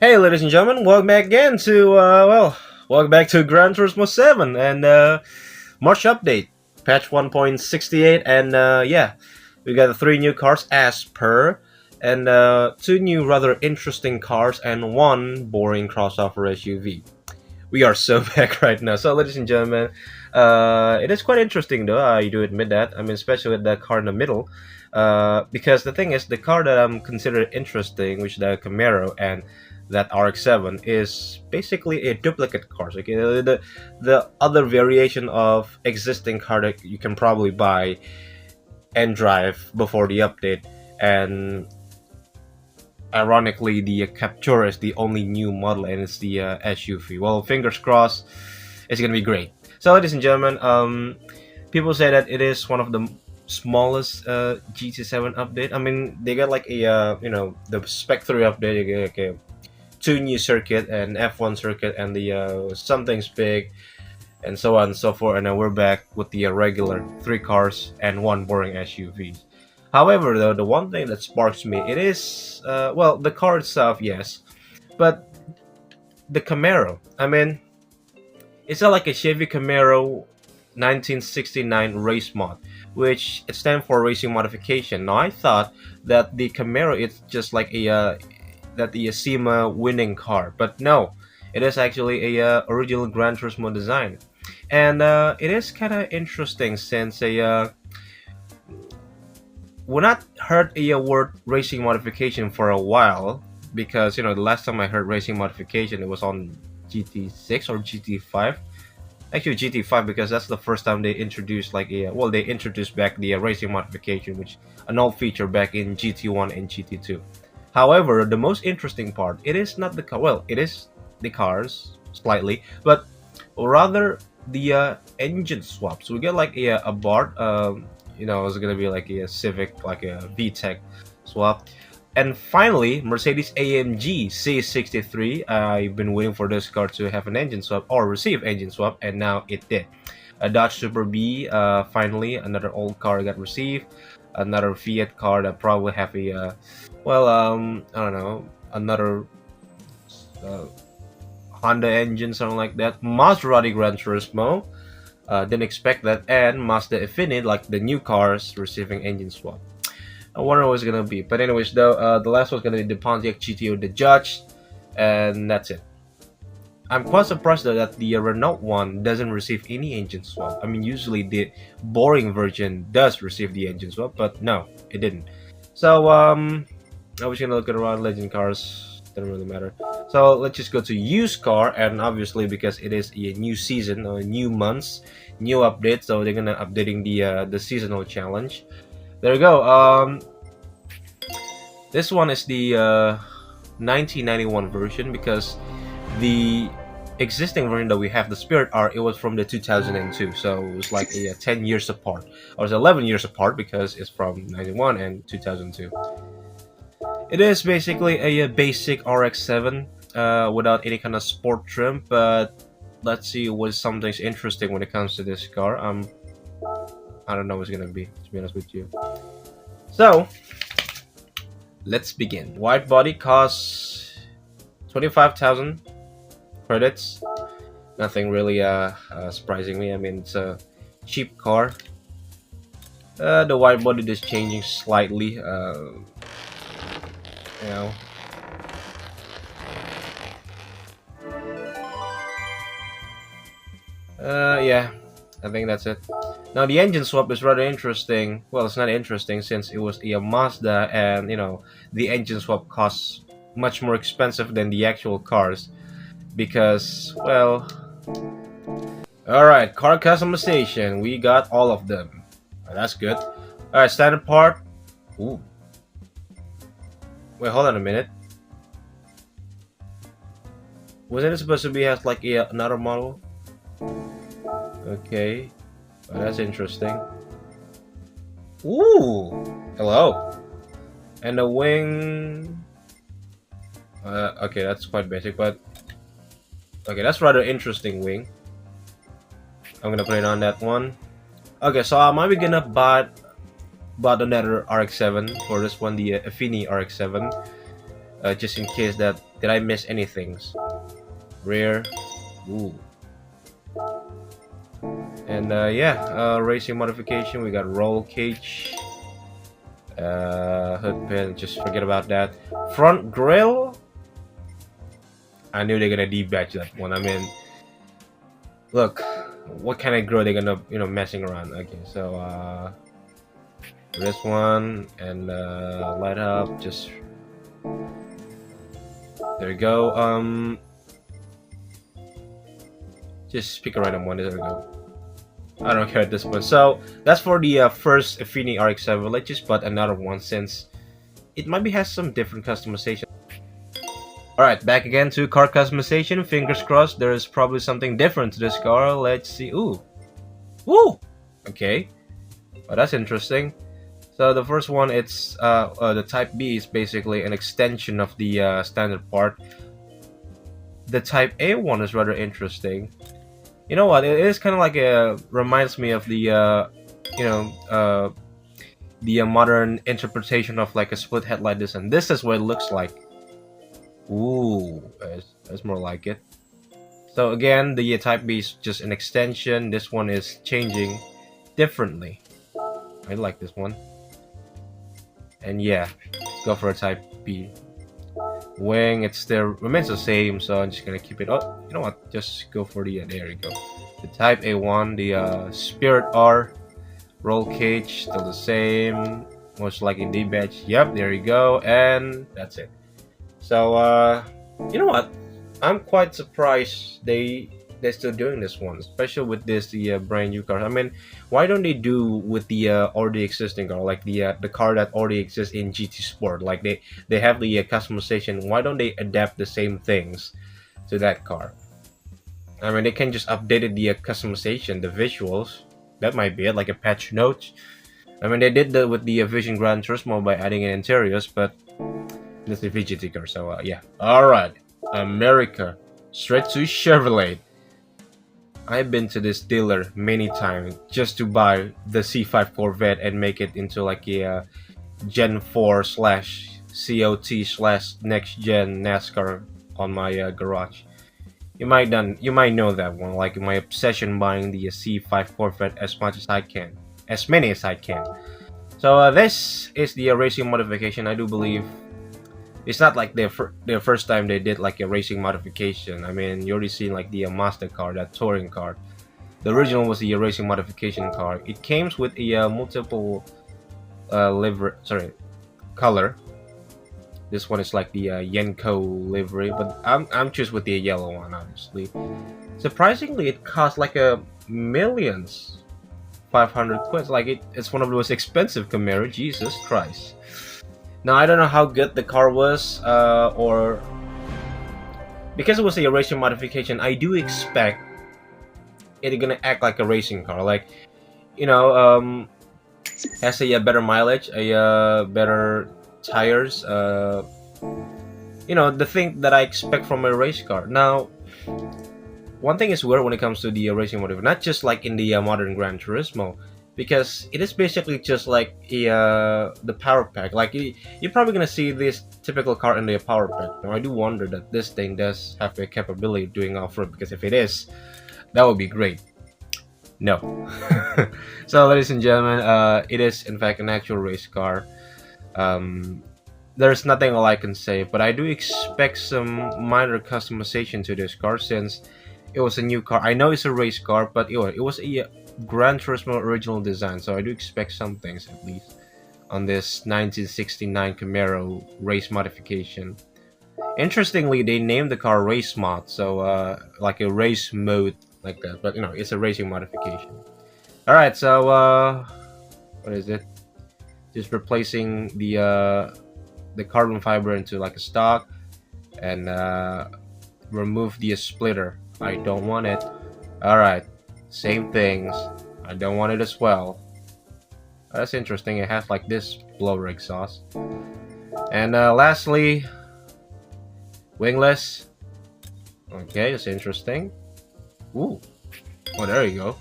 Hey, ladies and gentlemen, welcome back again to welcome back to Gran Turismo 7 and March update, patch 1.68, and yeah, we got three new cars as per, and two new rather interesting cars and one boring crossover SUV. We are so back right now. So, ladies and gentlemen, it is quite interesting though. I do admit that. I mean, especially with that car in the middle, because the thing is, the car that I'm considered interesting, which is the Camaro and that RX-7, is basically a duplicate car. Okay, the other variation of existing car that you can probably buy and drive before the update, and ironically, the Captura is the only new model and it's the SUV. Well, fingers crossed, it's gonna be great. So, ladies and gentlemen, people say that it is one of the smallest GT7 update. I mean, they got like a the Spec 3 update. You get like a two new circuit and F1 circuit and the something's big and so on and so forth. And then we're back with the regular three cars and one boring SUV. However, though, the one thing that sparks me, it is, well, the car itself, yes, but the Camaro. I mean, it's not like a Chevy Camaro 1969 race mod, which it stands for racing modification. Now, I thought that the Camaro is just like a that the SEMA winning car, but no, it is actually a original Gran Turismo design, and it is kind of interesting since we not heard a word racing modification for a while, because the last time I heard racing modification it was on GT6 or GT5. Actually GT5, because that's the first time they introduced like a well, they introduced back the racing modification, which an old feature back in GT1 and GT2. However, the most interesting part, it is not the car. Well, it is the cars slightly, but rather the engine swaps. We get like a Bart. It's gonna be like a Civic, like a VTEC swap. And finally, Mercedes-AMG C63. I've been waiting for this car to have an engine swap or receive engine swap, and now it did. A Dodge Super B. Finally, another old car got received. Another Fiat car that probably have a I don't know, another Honda engine, something like that. Maserati Gran Turismo, didn't expect that, and Mazda Infiniti, like the new cars, receiving engine swap. I wonder what it's gonna be, but anyways, though, the last one's gonna be the Pontiac GTO, the Judge, and that's it. I'm quite surprised though that the Renault one doesn't receive any engine swap. I mean, usually the boring version does receive the engine swap, but no, it didn't. So I was gonna look at around legend cars, doesn't really matter. So let's just go to used car, and obviously because it is a new season or new months, new update, so they're gonna updating the seasonal challenge. There we go. This one is the 1991 version, because the existing version that we have, the Spirit R, it was from the 2002, so it was like a 10 years apart. Or it's 11 years apart because it's from 91 and 2002. It is basically a basic RX-7 without any kind of sport trim, but let's see what something's interesting when it comes to this car. I don't know what's gonna be, to be honest with you. So let's begin. White body costs 25,000 credits. Nothing really surprising me. I mean, it's a cheap car. The white body is changing slightly. You know. Yeah, I think that's it. Now the engine swap is rather interesting. Well, it's not interesting since it was a Mazda, and the engine swap costs much more expensive than the actual cars, because, well, alright, car customization, we got all of them. That's good. Alright, standard part. Ooh. Wait, hold on a minute. Wasn't it supposed to be as like another model? Okay, well, that's interesting. Ooh, hello. And the wing. Okay, that's quite basic, but okay, that's rather interesting wing. I'm gonna put it on that one. Okay, so I might be gonna buy another RX-7 for this one, the Infiniti RX-7, just in case that Did I miss anything? Rear. Ooh. And yeah, racing modification. We got roll cage. Hood pin. Just forget about that. Front grille. I knew they're gonna debadge that one. I mean, look, what kind of grill they're gonna, messing around. Okay, so this one and light up. Just there you go. Just pick a random one. There we go. I don't care at this point. So that's for the first Affini RX-7. Let's just put another one since it maybe has some different customization. Alright, back again to car customization. Fingers crossed there is probably something different to this car. Let's see. Ooh. Ooh! Okay. Oh, that's interesting. So the first one, it's the Type B is basically an extension of the standard part. The Type A one is rather interesting. You know what? It is kind of like reminds me of the modern interpretation of like a split headlight design. This is what it looks like. Ooh, that's more like it. So again, the Type B is just an extension. This one is changing differently. I like this one. And yeah, go for a Type B. Wing, it still remains the same, so I'm just gonna keep it. Oh, you know what? Just go for the there you go. The Type A1, the Spirit R, roll cage still the same, most likely debadge. Yep, there you go, and that's it. So you know what? I'm quite surprised they're still doing this one, especially with the brand new car. I mean, why don't they do with the already existing car, like the car that already exists in GT Sport? Like they have the customization. Why don't they adapt the same things to that car? I mean, they can just update the customization, the visuals. That might be it, like a patch note. I mean, they did that with the Vision Gran Turismo by adding in interiors, but this is a VGT car, so yeah. All right, America, straight to Chevrolet. I've been to this dealer many times just to buy the C5 Corvette and make it into like a Gen 4 slash COT slash next gen NASCAR on my garage. You might know that one, like my obsession buying the C5 Corvette as much as I can, as many as I can. So this is the racing modification. I do believe it's not like their first time they did like a racing modification. I mean, you already seen like the Mazda car, that touring car. The original was the racing modification car. It came with a multiple color. This one is like the Yenko livery, but I'm just with the yellow one, obviously. Surprisingly, it cost like a millions, 500 quid. Like it's one of the most expensive Camaro. Jesus Christ. Now I don't know how good the car was, or because it was a racing modification. I do expect it's gonna act like a racing car, like has a better mileage, a better tires, the thing that I expect from a race car. Now, one thing is weird when it comes to the racing modification, not just like in the modern Gran Turismo, because it is basically just like the power pack. Like you're probably gonna see this typical car in the power pack. Now I do wonder that this thing does have the capability of doing off-road, because if it is, that would be great. No. So ladies and gentlemen, it is in fact an actual race car. There's nothing all I can say, but I do expect some minor customization to this car since it was a new car. I know it's a race car, but it was a Gran Turismo original design, so I do expect some things at least on this 1969 Camaro race modification. Interestingly, they named the car Race Mod, so like a race mode like that, but it's a racing modification. All right, so what is it? Just replacing the carbon fiber into like a stock, and remove the splitter. I don't want it. All right, same things. I don't want it as well. That's interesting. It has like this blower exhaust. And lastly, wingless. Okay, that's interesting. Ooh, oh, there you go.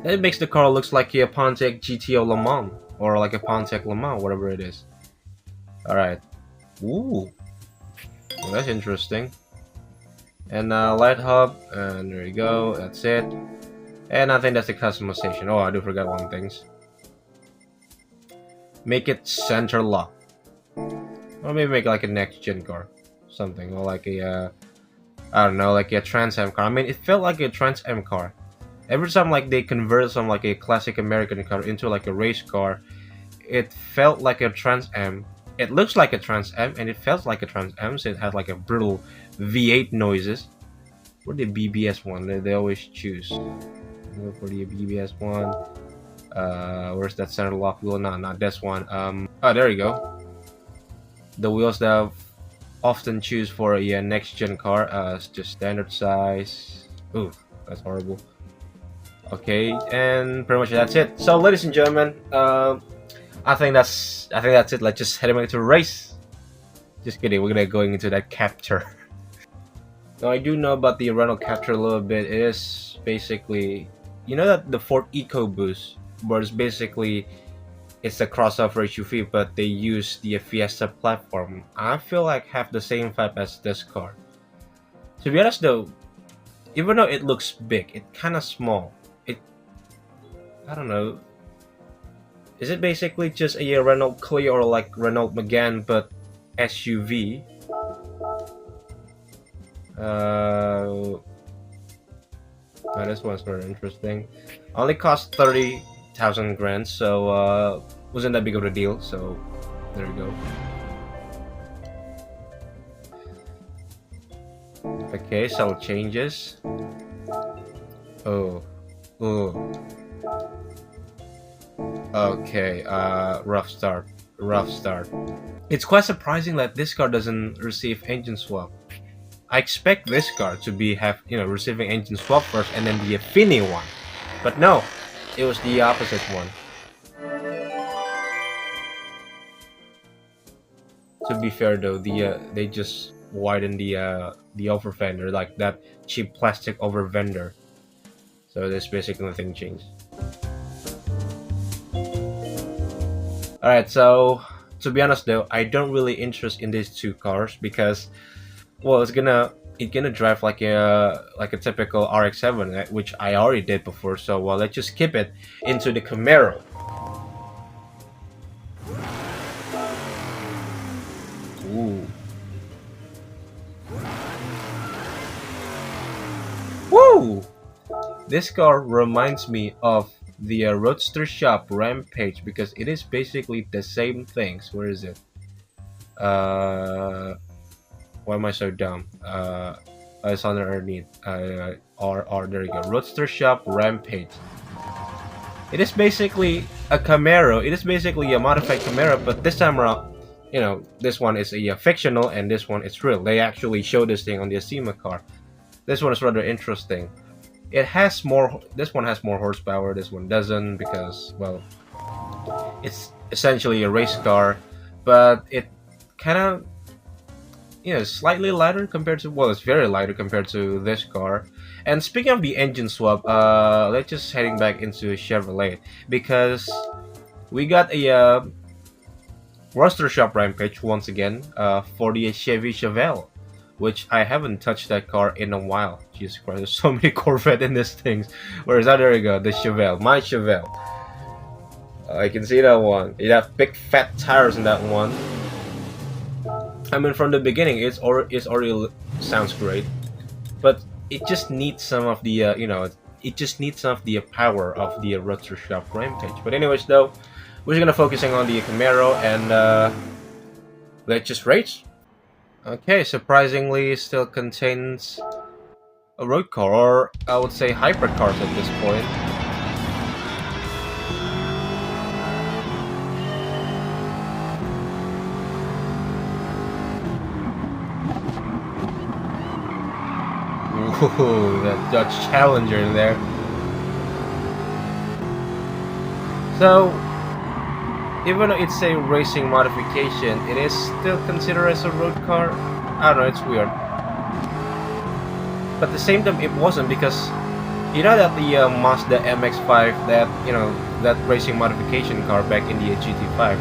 That makes the car looks like a Pontiac GTO Le Mans, or like a Pontiac Le Mans, whatever it is. All right. Ooh, Well, that's interesting. And light hub, and there you go. That's it. And I think that's the customization. Oh, I do forget one thing. Make it center lock, or maybe make like a next gen car, something, or like a I don't know, like a Trans Am car. I mean, it felt like a Trans Am car. Every time like they convert some like a classic American car into like a race car, it felt like a Trans Am. It looks like a Trans Am, and it felt like a Trans Am. So it has like a brutal V8 noises. For the BBS one, they always choose. Go for the BBS one. Where's that center lock wheel? No, not this one. Oh, there you go. The wheels that I've often choose for a next gen car. It's just standard size. Ooh, that's horrible. Okay, and pretty much that's it. So, ladies and gentlemen, I think that's it. Let's just head into a race. Just kidding. We're gonna going into that capture. Now, I do know about the Renault Capture a little bit. It is basically, you know, that the Ford EcoBoost, where it's basically it's a crossover SUV, but they use the Fiesta platform. I feel like have the same vibe as this car. To be honest, though, even though it looks big, it's kind of small. I don't know. Is it basically just a Renault Clio or like Renault Megane but SUV? Now this one's very interesting. Only cost 30,000 grand, so wasn't that big of a deal. So there you go. Okay, so changes. Oh. Okay, rough start. It's quite surprising that this car doesn't receive engine swap. I expect this car to be receiving engine swap first and then the Affini one, but no, it was the opposite one. To be fair though, they just widened the over fender, like that cheap plastic over fender. So there's basically nothing changed. Alright, so to be honest though, I don't really interest in these two cars because, well, it's gonna drive like a typical RX-7, which I already did before. So well, let's just skip it into the Camaro. Ooh. Woo! This car reminds me of the Roadster Shop Rampage because it is basically the same things. Where is it? Why am I so dumb? It's underneath. There you go. Roadster Shop Rampage. It is basically a Camaro. It is basically a modified Camaro, but this time around, you know, this one is a fictional and this one is real. They actually show this thing on the SEMA car. This one is rather interesting. It has more. This one has more horsepower. This one doesn't because, well, it's essentially a race car, but it kind of, you know, slightly lighter compared to, well, it's very lighter compared to this car. And speaking of the engine swap, let's just heading back into Chevrolet because we got a Roadster Shop Rampage once again for the Chevy Chevelle, which I haven't touched that car in a while. Jesus Christ, there's so many Corvette in this thing. Where is that? There we go, the Chevelle, my Chevelle. I can see that one. It has big fat tires in that one. I mean, from the beginning, it's already sounds great, but it just needs some of the it just needs some of the power of the Roadster Shop Rampage. But anyways, though, we're just gonna focusing on the Camaro and let's just race. Okay, surprisingly, it still contains a road car, or I would say hypercars at this point. Ooh, that Dodge Challenger in there. So, even though it's a racing modification, it is still considered as a road car. I don't know, it's weird. But at the same time, it wasn't because you know that the Mazda MX-5, that that racing modification car back in the GT5,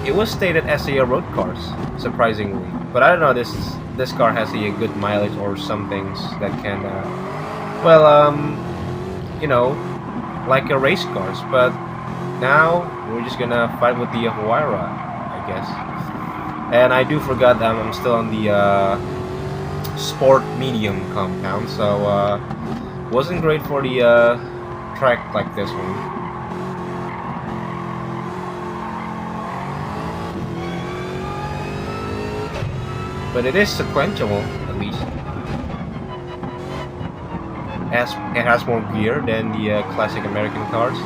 it was stated as a road cars, surprisingly. But I don't know. This car has a good mileage or some things that can, well, you know, like a race cars. But now we're just gonna fight with the Huayra, I guess. And I do forgot that I'm still on the sport medium compound, so wasn't great for the track like this one. But it is sequential, at least. As it has more gear than the classic American cars.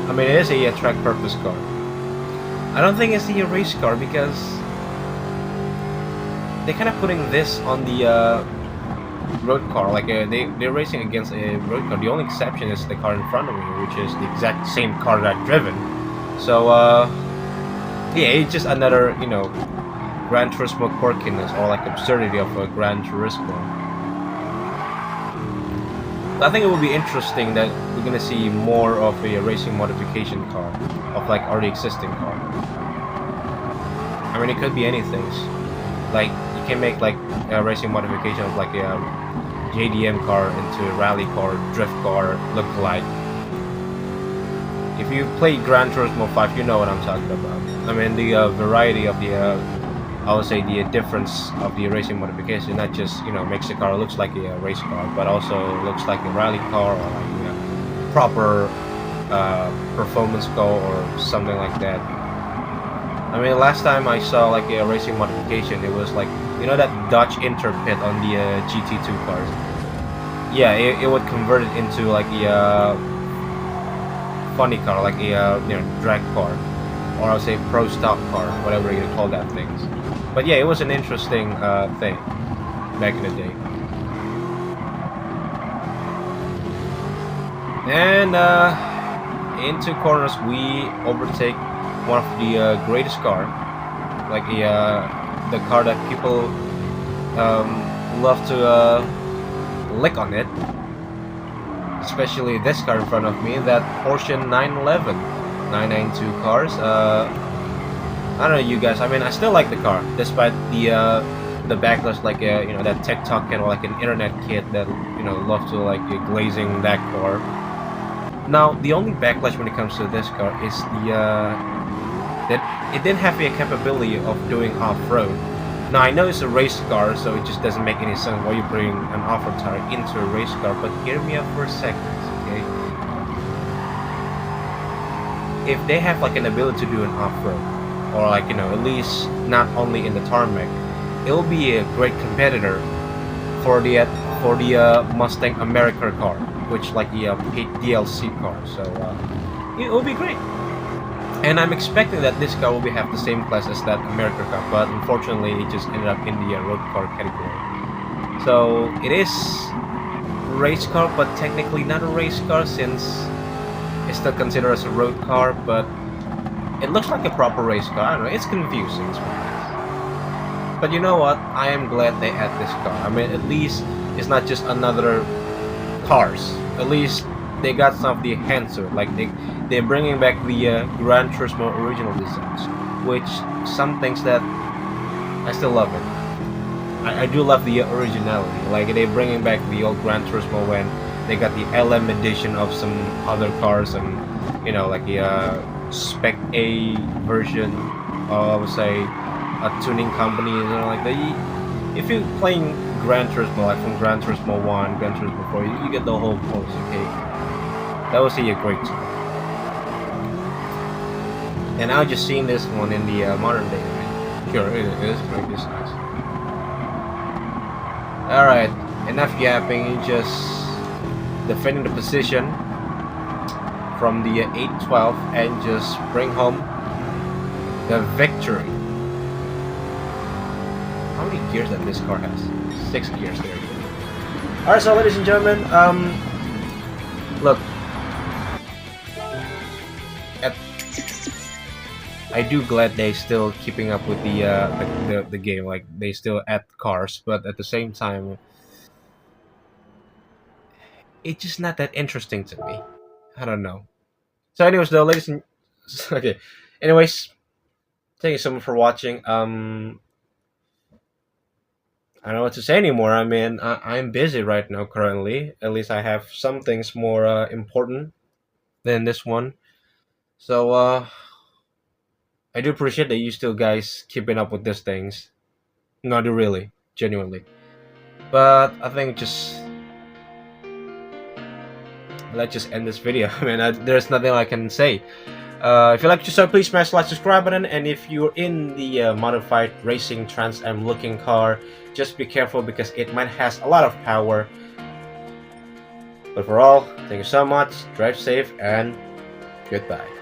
I mean, it is a track purpose car. I don't think it's a race car because they're kind of putting this on the road car. Like they're racing against a road car. The only exception is the car in front of me, which is the exact same car that I've driven. So yeah, it's just another Gran Turismo quirkiness or like absurdity of a Gran Turismo. I think it would be interesting that we're gonna see more of a racing modification car of like already existing car. I mean, it could be anything. Like you can make like a racing modification of like a JDM car into a rally car, drift car, look-alike. If you play Gran Turismo 5, you know what I'm talking about. I mean, the variety of the I would say the difference of the racing modification, not just makes the car looks like a race car, but also looks like a rally car or like a proper performance car or something like that. I mean, last time I saw like a racing modification, it was like that Dodge Interpit on the GT2 cars. Yeah, it would convert it into like a funny car, like a drag car, or I would say pro stock car, whatever you call that things. But yeah, it was an interesting thing back in the day. And into corners, we overtake one of the greatest car, like the car that people love to lick on it. Especially this car in front of me, that Porsche 911, 992 cars. I don't know, you guys. I mean, I still like the car, despite the backlash, like that TikTok and like an internet kid that love to like glazing that car. Now, the only backlash when it comes to this car is that it didn't have the capability of doing off-road. Now, I know it's a race car, so it just doesn't make any sense why you bring an off-road tire into a race car. But hear me out for a second, okay? If they have like an ability to do an off-road, or like at least not only in the tarmac, it will be a great competitor for the Mustang America car, which like the paid DLC car. So it will be great. And I'm expecting that this car will have the same class as that America car, but unfortunately it just ended up in the road car category. So it is race car, but technically not a race car since it's still considered as a road car, but it looks like a proper race car. I don't know, it's confusing. But you know what? I am glad they add this car. I mean, at least it's not just another cars. At least they got some of the hands to it. Like they're bringing back the Gran Turismo original designs, which some things that I still love it. I do love the originality. Like they're bringing back the old Gran Turismo when they got the LM edition of some other cars and like the Spec A version. I would say a tuning company like that. If you're playing Gran Turismo, like from Gran Turismo 1, Gran Turismo 4, you get the whole post, okay? That was a great time. And now just seeing this one in the modern day, man. Sure, it is great, it's nice. Alright, enough yapping, just defending the position from the 812 and just bring home the victory. How many gears that this car has? 6 gears, there you go. Alright, so ladies and gentlemen, look, I do glad they still keeping up with the game, like they still add cars, but at the same time, it's just not that interesting to me. I don't know. So anyways though, ladies and okay. Anyways, Thank you so much for watching. I don't know what to say anymore. I mean, I'm busy right now currently. At least I have some things more important than this one. So I do appreciate that you still guys keeping up with these things. No, I do really, genuinely. But I think just let's just end this video. I mean, there's nothing I can say. If you like what you saw, please smash the like, subscribe button, and if you're in the modified racing Trans Am looking car, just be careful because it might has a lot of power. But for all, thank you so much, drive safe, and goodbye.